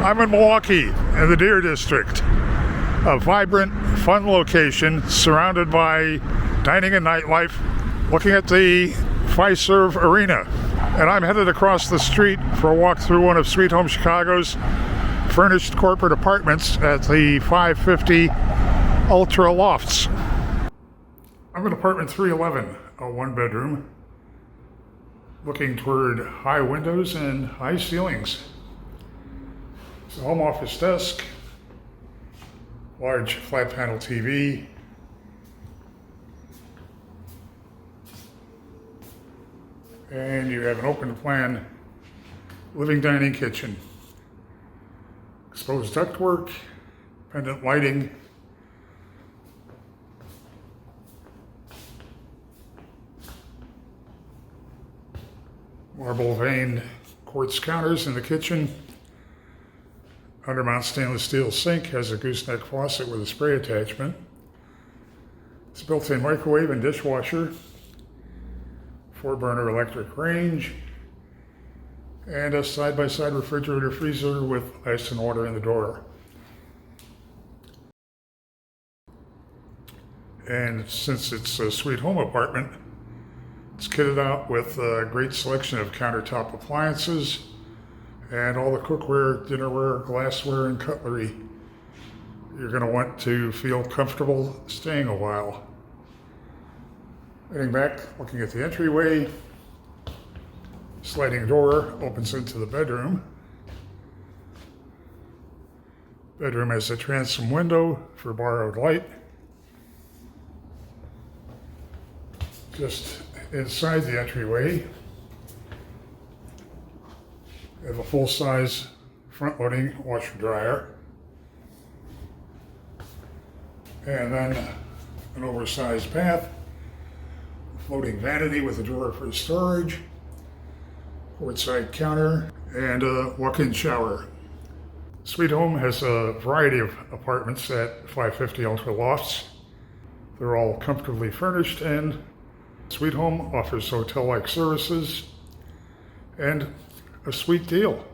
I'm in Milwaukee, in the Deer District. A vibrant, fun location surrounded by dining and nightlife, looking at the Fiserv Arena. And I'm headed across the street for a walk through one of Sweet Home Chicago's furnished corporate apartments at the 550 Ultra Lofts. I'm in apartment 311, a one-bedroom, looking toward high windows and high ceilings. It's a home office desk, large flat panel TV, and you have an open plan living, dining, kitchen. Exposed ductwork, pendant lighting, marble veined quartz counters in the kitchen. Undermount stainless steel sink has a gooseneck faucet with a spray attachment. It's a built-in microwave and dishwasher, 4-burner electric range, and a side-by-side refrigerator freezer with ice and water in the drawer. And since it's a sweet home apartment, it's kitted out with a great selection of countertop appliances and all the cookware, dinnerware, glassware, and cutlery you're going to want to feel comfortable staying a while. Heading back, looking at the entryway, sliding door opens into the bedroom. Bedroom has a transom window for borrowed light. Just inside the entryway, we have a full-size front-loading washer-dryer, and then an oversized bath, floating vanity with a drawer for storage, quartz-side counter, and a walk-in shower. Sweet Home has a variety of apartments at 550 Ultra Lofts. They're all comfortably furnished, and Sweet Home offers hotel-like services and a sweet deal.